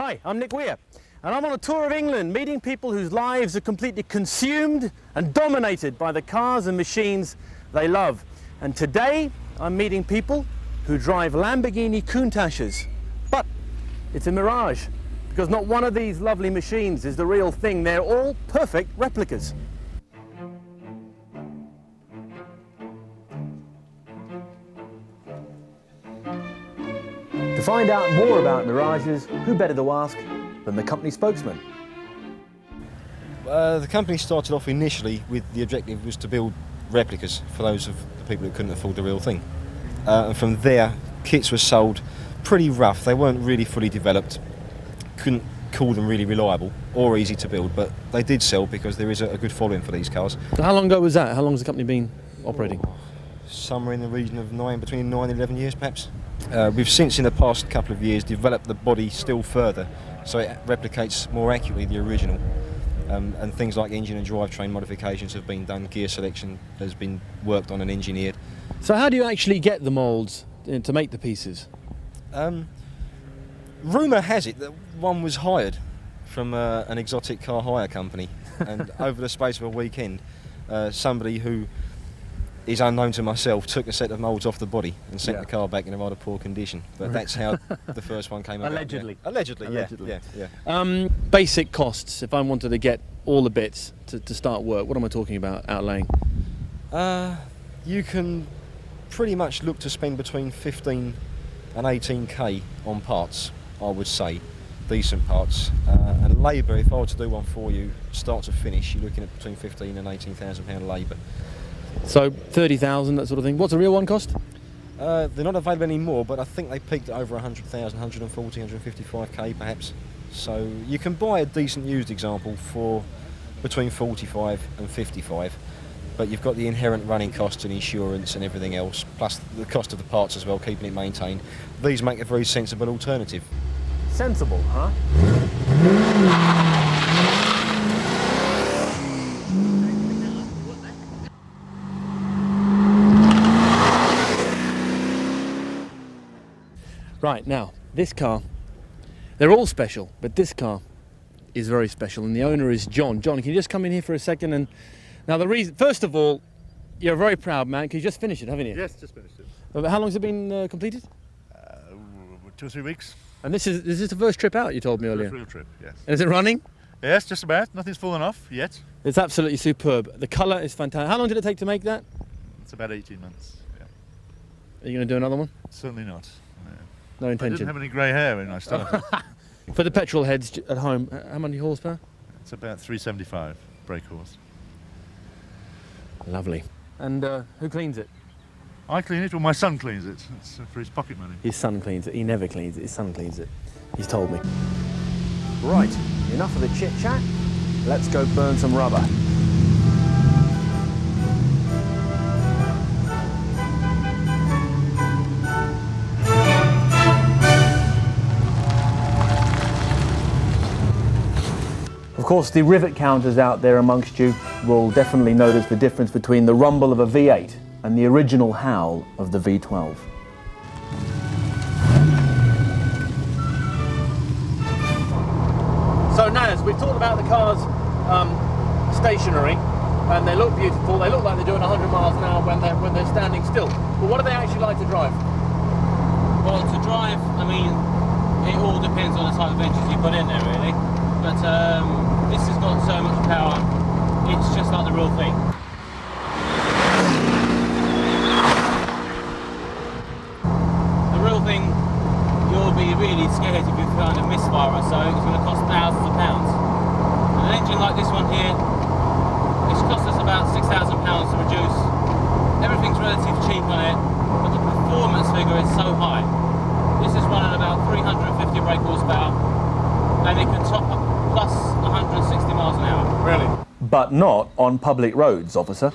Hi, I'm Nick Weir, and I'm on a tour of England meeting people whose lives are completely consumed and dominated by the cars and machines they love. And today I'm meeting people who drive Lamborghini Countaches. But it's a mirage, because not one of these lovely machines is the real thing. They're all perfect replicas. To find out more about mirages, who better to ask than the company spokesman? The company started off initially with the objective was to build replicas for those of the people who couldn't afford the real thing. And from there, kits were sold pretty rough. They weren't really fully developed. Couldn't call them really reliable or easy to build, but they did sell because there is a good following for these cars. So how long ago was that? How long has the company been operating? Somewhere in the region of between 9 and 11 years perhaps. We've since in the past couple of years developed the body still further so it replicates more accurately the original, and things like engine and drivetrain modifications have been done, gear selection has been worked on and engineered. So how do you actually get the moulds to make the pieces? Rumour has it that one was hired from an exotic car hire company, and over the space of a weekend somebody who is unknown to myself took a set of moulds off the body and sent the car back in a rather poor condition. But that's how the first one came about. Allegedly. Yeah. Allegedly. Yeah. Basic costs, if I wanted to get all the bits to start work, what am I talking about outlaying? You can pretty much look to spend between 15 and 18k on parts, I would say, decent parts. And labour, if I were to do one for you, start to finish, you're looking at between 15 and 18,000 pound labour. So 30,000, that sort of thing. What's a real one cost? They're not available anymore, but I think they peaked at over 100,000, 140, 155k perhaps. So you can buy a decent used example for between 45 and 55, but you've got the inherent running costs and insurance and everything else, plus the cost of the parts as well, keeping it maintained. These make a very sensible alternative. Sensible, huh? Right, now, this car, they're all special, but this car is very special, and the owner is John. John, can you just come in here for a second? And now the reason, first of all, you're a very proud man, because you just finished it, haven't you? Yes, just finished it. How long has it been completed? 2 or 3 weeks. And this is the first trip out, you told me earlier? First real trip, yes. And is it running? Yes, just about. Nothing's fallen off yet. It's absolutely superb. The colour is fantastic. How long did it take to make that? It's about 18 months, yeah. Are you going to do another one? Certainly not. No I intention? didn't have any grey hair when I started. For the petrol heads at home, how many horsepower? It's about 375 brake horse. Lovely. And who cleans it? I clean it, or my son cleans it. It's for his pocket money. His son cleans it. He never cleans it. His son cleans it. He's told me. Right, enough of the chit-chat. Let's go burn some rubber. Of course, the rivet counters out there amongst you will definitely notice the difference between the rumble of a V8 and the original howl of the V12. So Naz, we've talked about the cars stationary, and they look beautiful. They look like they're doing 100 miles an hour when they're standing still. But what do they actually like to drive? Well, to drive, I mean, it all depends on the type of engines you put in there, really. But this has got so much power, it's just like the real thing. The real thing, you'll be really scared if you kind of misfire or so. It's going to cost thousands of pounds. An engine like this one here, it's cost us about £6,000 to produce. Everything's relatively cheap on it, but the performance figure is so high. This is running about 350 brake horsepower, and it can top up plus 160 miles an hour. Really? But not on public roads, officer.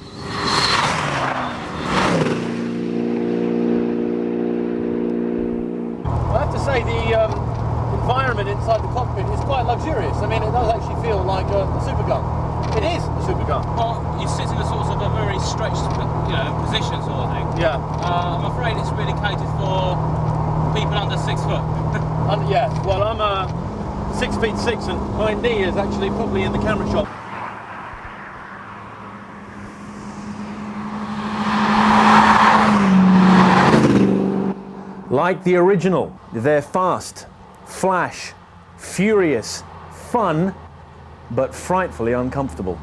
I have to say the environment inside the cockpit is quite luxurious. I mean, it does actually feel like a supergun. It is a supergun. Well, you sit in a sort of a very stretched, position sort of thing. Yeah. I'm afraid it's really catered for people under 6 foot. Yeah. Well, I'm 6'6", and my knee is actually probably in the camera shot. Like the original, they're fast, flash, furious, fun, but frightfully uncomfortable.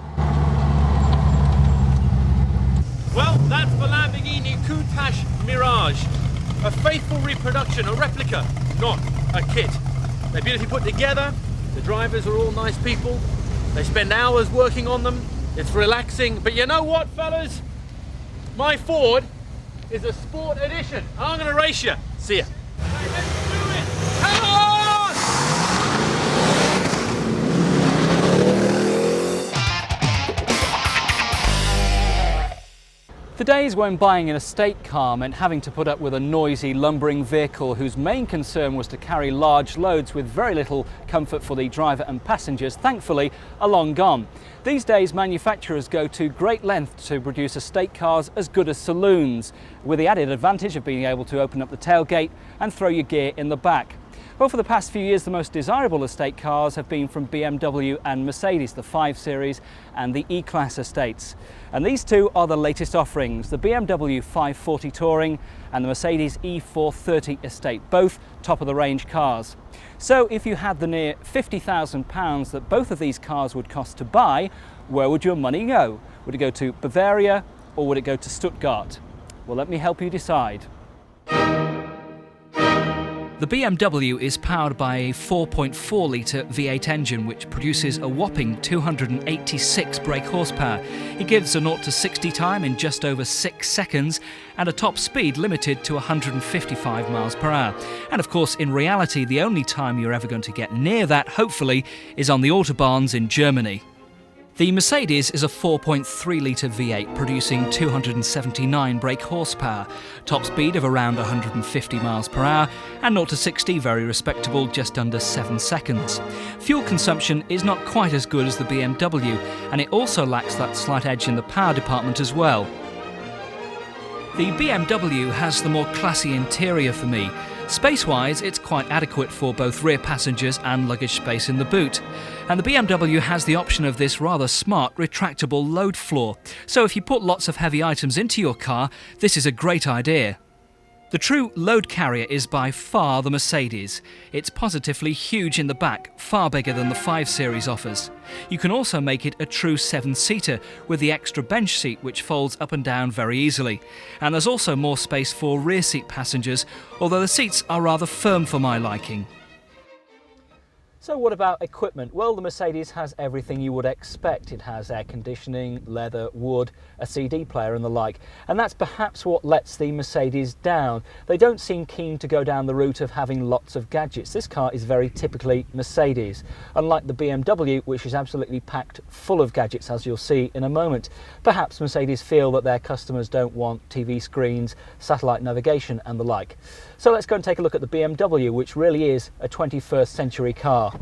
Well, that's the Lamborghini Countach Mirage. A faithful reproduction, a replica, not a kit. They're beautifully put together, the drivers are all nice people, they spend hours working on them, it's relaxing, but you know what, fellas? My Ford is a sport edition. I'm going to race you. See ya. Right, let's do it. Come on! The days when buying an estate car meant having to put up with a noisy, lumbering vehicle whose main concern was to carry large loads with very little comfort for the driver and passengers, thankfully, are long gone. These days, manufacturers go to great lengths to produce estate cars as good as saloons, with the added advantage of being able to open up the tailgate and throw your gear in the back. Well, for the past few years, the most desirable estate cars have been from BMW and Mercedes, the 5 Series and the E-Class estates. And these two are the latest offerings, the BMW 540 Touring and the Mercedes E430 estate, both top-of-the-range cars. So if you had the near £50,000 that both of these cars would cost to buy, where would your money go? Would it go to Bavaria or would it go to Stuttgart? Well, let me help you decide. The BMW is powered by a 4.4-litre V8 engine which produces a whopping 286 brake horsepower. It gives a 0 to 60 time in just over 6 seconds and a top speed limited to 155 miles per hour. And of course, in reality, the only time you're ever going to get near that, hopefully, is on the autobahns in Germany. The Mercedes is a 4.3-litre V8 producing 279 brake horsepower, top speed of around 150 miles per hour and 0 to 60 very respectable, just under 7 seconds. Fuel consumption is not quite as good as the BMW, and it also lacks that slight edge in the power department as well. The BMW has the more classy interior for me. Space-wise, it's quite adequate for both rear passengers and luggage space in the boot. And the BMW has the option of this rather smart retractable load floor. So if you put lots of heavy items into your car, this is a great idea. The true load carrier is by far the Mercedes. It's positively huge in the back, far bigger than the 5 Series offers. You can also make it a true 7-seater with the extra bench seat which folds up and down very easily. And there's also more space for rear seat passengers, although the seats are rather firm for my liking. So what about equipment? Well, the Mercedes has everything you would expect. It has air conditioning, leather, wood, a CD player and the like. And that's perhaps what lets the Mercedes down. They don't seem keen to go down the route of having lots of gadgets. This car is very typically Mercedes, unlike the BMW, which is absolutely packed full of gadgets, as you'll see in a moment. Perhaps Mercedes feel that their customers don't want TV screens, satellite navigation and the like. So let's go and take a look at the BMW, which really is a 21st century car.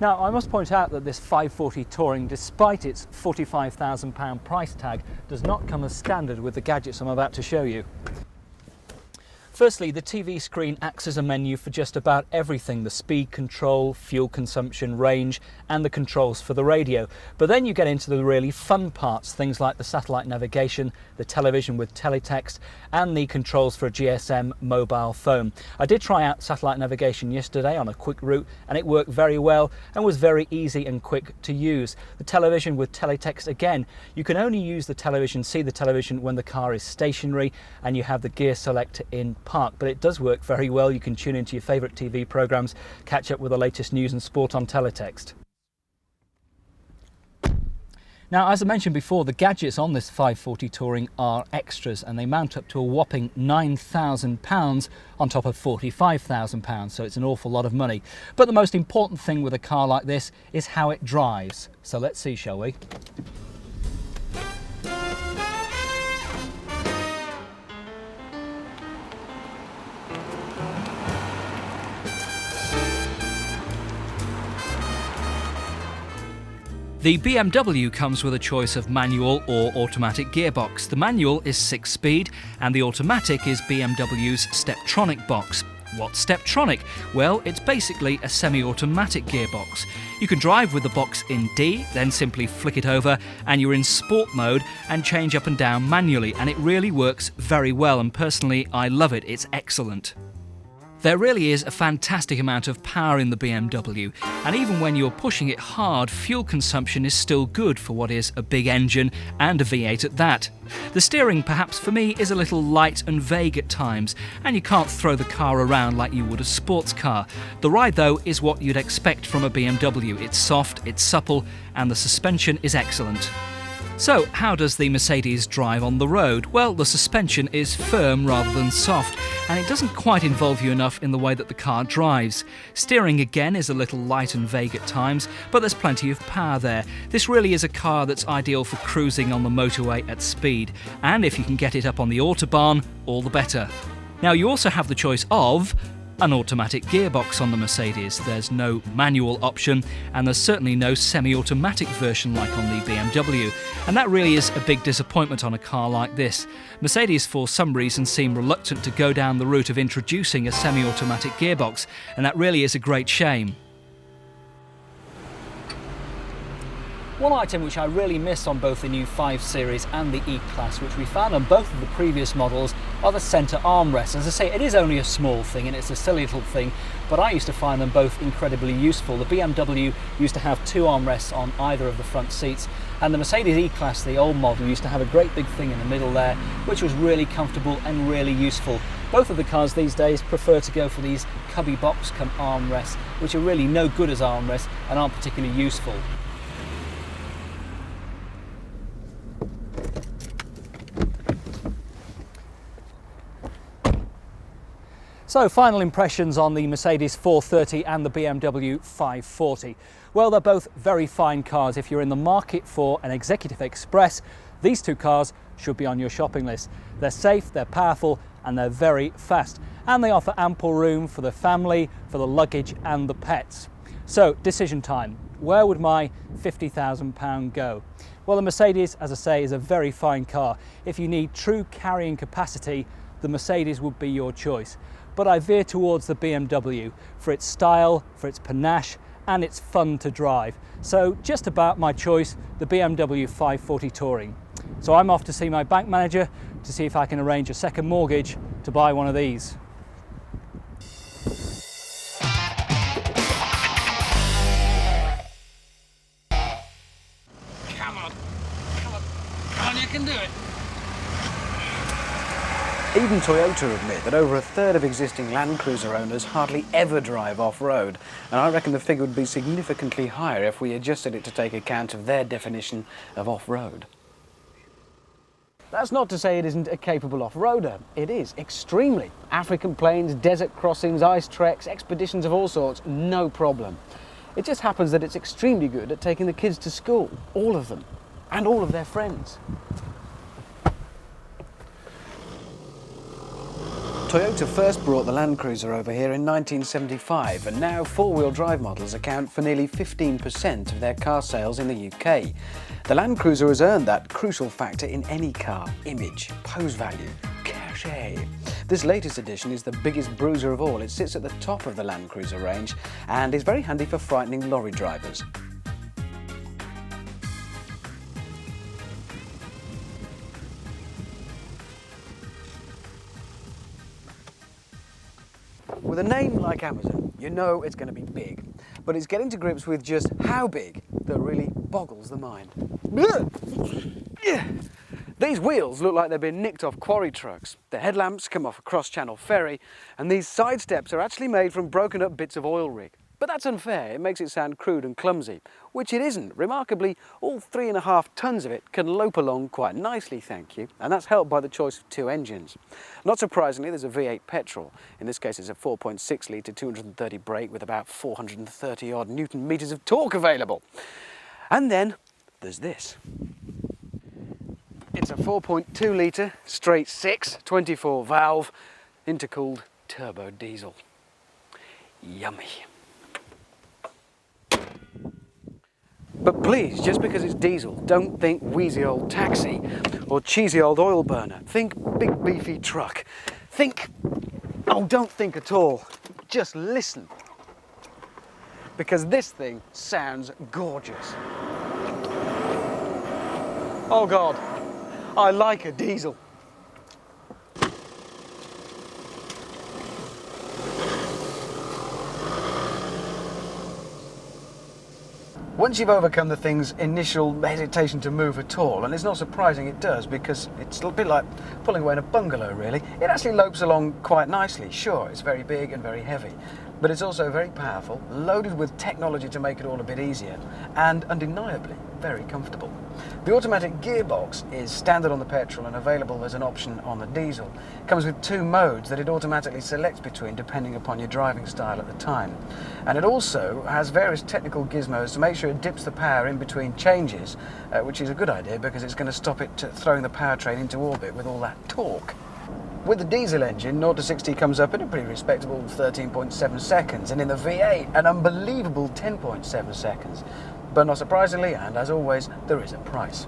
Now, I must point out that this 540 Touring, despite its £45,000 price tag, does not come as standard with the gadgets I'm about to show you. Firstly, the TV screen acts as a menu for just about everything: the speed control, fuel consumption, range, and the controls for the radio. But then you get into the really fun parts, things like the satellite navigation, the television with teletext, and the controls for a GSM mobile phone. I did try out satellite navigation yesterday on a quick route, and it worked very well and was very easy and quick to use. The television with teletext, again, you can only use the television, see the television when the car is stationary and you have the gear selector in park, but it does work very well. You can tune into your favourite TV programmes, catch up with the latest news and sport on teletext. Now, as I mentioned before, the gadgets on this 540 Touring are extras, and they mount up to a whopping £9,000 on top of £45,000, so it's an awful lot of money. But the most important thing with a car like this is how it drives. So let's see, shall we? The BMW comes with a choice of manual or automatic gearbox. The manual is 6-speed and the automatic is BMW's Steptronic box. What's Steptronic? Well, it's basically a semi-automatic gearbox. You can drive with the box in D, then simply flick it over and you're in sport mode and change up and down manually, and it really works very well, and personally I love it, it's excellent. There really is a fantastic amount of power in the BMW, and even when you're pushing it hard, fuel consumption is still good for what is a big engine and a V8 at that. The steering, perhaps for me, is a little light and vague at times, and you can't throw the car around like you would a sports car. The ride, though, is what you'd expect from a BMW. It's soft, it's supple, and the suspension is excellent. So, how does the Mercedes drive on the road? Well, the suspension is firm rather than soft, and it doesn't quite involve you enough in the way that the car drives. Steering, again, is a little light and vague at times, but there's plenty of power there. This really is a car that's ideal for cruising on the motorway at speed, and if you can get it up on the Autobahn, all the better. Now, you also have the choice of an automatic gearbox on the Mercedes. There's no manual option, and there's certainly no semi-automatic version like on the BMW, and that really is a big disappointment on a car like this. Mercedes, for some reason, seem reluctant to go down the route of introducing a semi-automatic gearbox, and that really is a great shame. One item which I really miss on both the new 5 Series and the E-Class, which we found on both of the previous models, are the centre armrests. As I say, it is only a small thing and it's a silly little thing, but I used to find them both incredibly useful. The BMW used to have 2 armrests on either of the front seats, and the Mercedes E-Class, the old model, used to have a great big thing in the middle there, which was really comfortable and really useful. Both of the cars these days prefer to go for these cubby box come armrests, which are really no good as armrests and aren't particularly useful. So, final impressions on the Mercedes 430 and the BMW 540. Well, they're both very fine cars. If you're in the market for an executive express, these 2 cars should be on your shopping list. They're safe, they're powerful, and they're very fast. And they offer ample room for the family, for the luggage and the pets. So, decision time. Where would my £50,000 go? Well, the Mercedes, as I say, is a very fine car. If you need true carrying capacity, the Mercedes would be your choice. But I veer towards the BMW for its style, for its panache, and it's fun to drive. So just about my choice, the BMW 540 Touring. So I'm off to see my bank manager to see if I can arrange a second mortgage to buy one of these. Come on, you can do it. Even Toyota admit that over a third of existing Land Cruiser owners hardly ever drive off-road, and I reckon the figure would be significantly higher if we adjusted it to take account of their definition of off-road. That's not to say it isn't a capable off-roader. It is, extremely. African plains, desert crossings, ice treks, expeditions of all sorts, no problem. It just happens that it's extremely good at taking the kids to school, all of them, and all of their friends. Toyota first brought the Land Cruiser over here in 1975, and now four-wheel drive models account for nearly 15% of their car sales in the UK. The Land Cruiser has earned that crucial factor in any car: image, pose value, cachet. This latest edition is the biggest bruiser of all. It sits at the top of the Land Cruiser range and is very handy for frightening lorry drivers. With a name like Amazon, you know it's going to be big, but it's getting to grips with just how big that really boggles the mind. These wheels look like they've been nicked off quarry trucks. The headlamps come off a cross-channel ferry, and these side steps are actually made from broken up bits of oil rig. But that's unfair. It makes it sound crude and clumsy, which it isn't. Remarkably, all 3.5 tons of it can lope along quite nicely, thank you, and that's helped by the choice of 2 engines. Not surprisingly, there's a V8 petrol. In this case, it's a 4.6 litre 230 brake with about 430 odd Newton meters of torque available. And then there's this. It's a 4.2 litre straight 6 24 valve intercooled turbo diesel. Yummy. But please, just because it's diesel, don't think wheezy old taxi or cheesy old oil burner. Think big beefy truck. Think Oh, don't think at all. Just listen. Because this thing sounds gorgeous. Oh God, I like a diesel. Once you've overcome the thing's initial hesitation to move at all, and it's not surprising it does, because it's a bit like pulling away in a bungalow really, it actually lopes along quite nicely. Sure, it's very big and very heavy, but it's also very powerful, loaded with technology to make it all a bit easier, and undeniably very comfortable. The automatic gearbox is standard on the petrol and available as an option on the diesel. It comes with 2 modes that it automatically selects between depending upon your driving style at the time. And it also has various technical gizmos to make sure it dips the power in between changes, which is a good idea because it's going to stop it throwing the powertrain into orbit with all that torque. With the diesel engine, 0 to 60 comes up in a pretty respectable 13.7 seconds, and in the V8, an unbelievable 10.7 seconds. But not surprisingly, and as always, there is a price.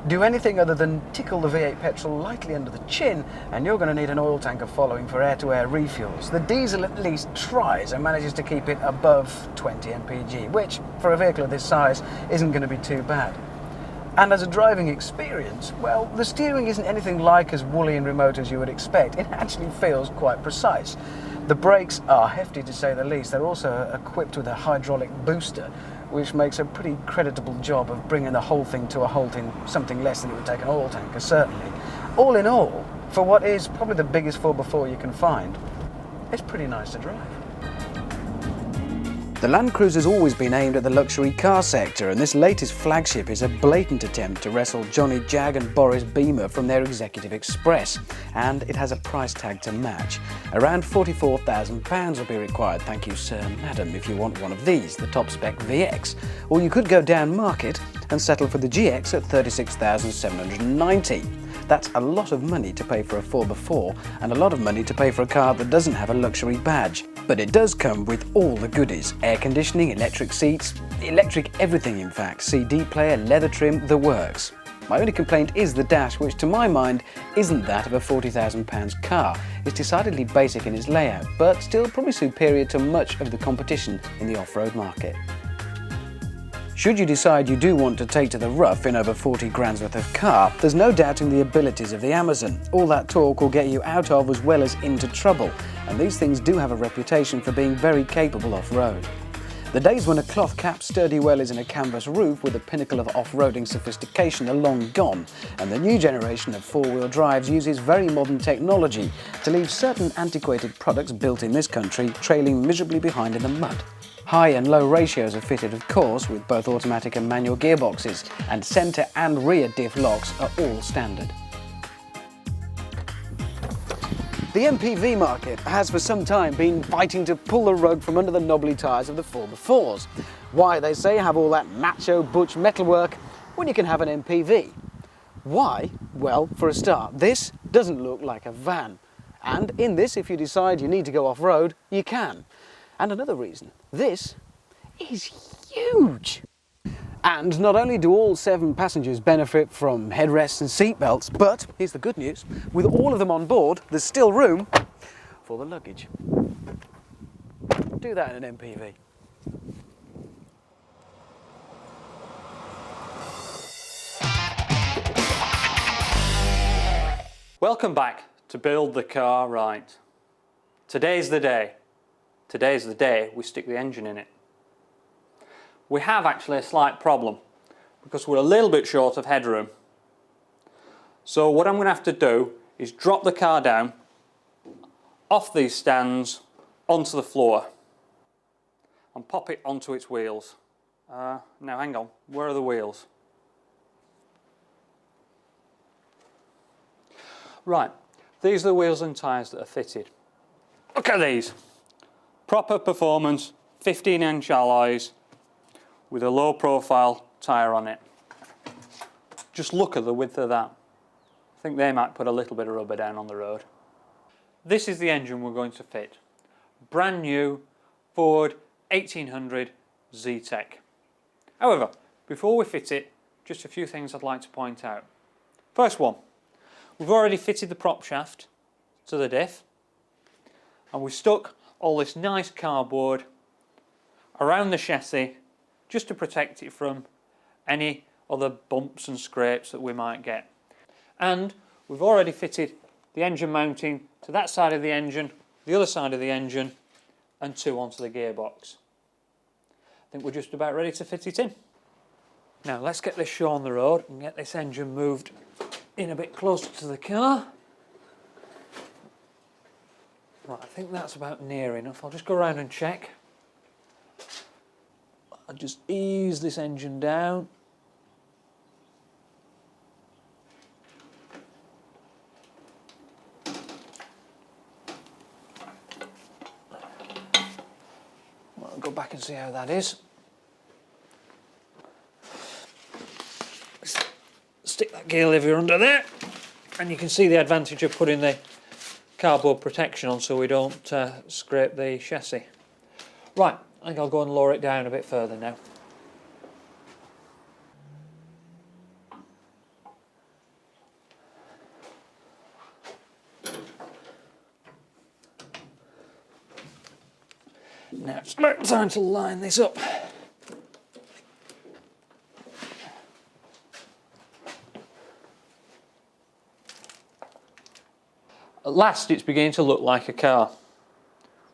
Do anything other than tickle the V8 petrol lightly under the chin, and you're going to need an oil tanker following for air-to-air refuels. The diesel at least tries and manages to keep it above 20 mpg, which, for a vehicle of this size, isn't going to be too bad. And as a driving experience, well, the steering isn't anything like as woolly and remote as you would expect. It actually feels quite precise. The brakes are hefty to say the least. They're also equipped with a hydraulic booster, which makes a pretty creditable job of bringing the whole thing to a halt in something less than it would take an oil tanker, certainly. All in all, for what is probably the biggest 4x4 you can find, it's pretty nice to drive. The Land Cruiser's always been aimed at the luxury car sector, and this latest flagship is a blatant attempt to wrestle Johnny Jag and Boris Beamer from their Executive Express, and it has a price tag to match. Around £44,000 will be required, thank you sir and madam, if you want one of these, the top spec VX, or you could go down market and settle for the GX at £36,790. That's a lot of money to pay for a 4x4 and a lot of money to pay for a car that doesn't have a luxury badge. But it does come with all the goodies: air conditioning, electric seats, electric everything in fact, CD player, leather trim, the works. My only complaint is the dash, which to my mind isn't that of a £40,000 car. It's decidedly basic in its layout, but still probably superior to much of the competition in the off-road market. Should you decide you do want to take to the rough in over 40 grand's worth of car, there's no doubting the abilities of the Amazon. All that torque will get you out of as well as into trouble, and these things do have a reputation for being very capable off-road. The days when a cloth cap sturdy well is in a canvas roof with the pinnacle of off-roading sophistication are long gone, and the new generation of four-wheel drives uses very modern technology to leave certain antiquated products built in this country trailing miserably behind in the mud. High and low ratios are fitted, of course, with both automatic and manual gearboxes, and centre and rear diff locks are all standard. The MPV market has for some time been fighting to pull the rug from under the knobbly tyres of the 4x4s. Why, they say, have all that macho butch metalwork when you can have an MPV? Why? Well, for a start, this doesn't look like a van. And in this, if you decide you need to go off-road, you can. And another reason, this is huge. And not only do all 7 passengers benefit from headrests and seatbelts, but here's the good news, with all of them on board, there's still room for the luggage. Do that in an MPV. Welcome back to Build the Car Right. Today's the day. Today's the day we stick the engine in it. We have actually a slight problem because we're a little bit short of headroom. So what I'm going to have to do is drop the car down off these stands onto the floor and pop it onto its wheels. Now hang on, where are the wheels? Right, these are the wheels and tyres that are fitted. Look at these. Proper performance, 15-inch alloys with a low profile tyre on it. Just look at the width of that. I think they might put a little bit of rubber down on the road. This is the engine we're going to fit. Brand new Ford 1800 Z-Tech. However, before we fit it, just a few things I'd like to point out. First one, we've already fitted the prop shaft to the diff. And we've stuck all this nice cardboard around the chassis just to protect it from any other bumps and scrapes that we might get. And we've already fitted the engine mounting to that side of the engine, the other side of the engine, and 2 onto the gearbox. I think we're just about ready to fit it in. Now let's get this show on the road and get this engine moved in a bit closer to the car. Right, I think that's about near enough. I'll just go around and check. I'll just ease this engine down. I'll go back and see how that is. Stick that gear lever under there, and you can see the advantage of putting the cardboard protection on so we don't scrape the chassis. Right, I think I'll go and lower it down a bit further now. Now it's about time to line this up. At last it's beginning to look like a car.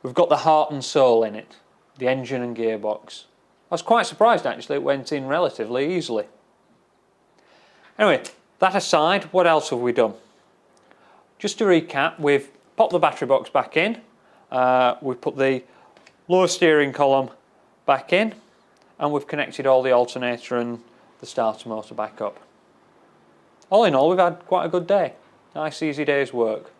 We've got the heart and soul in it, the engine and gearbox. I was quite surprised actually, it went in relatively easily. Anyway, that aside, what else have we done? Just to recap, we've popped the battery box back in, we've put the lower steering column back in, and we've connected all the alternator and the starter motor back up. All in all, we've had quite a good day. Nice easy day's work.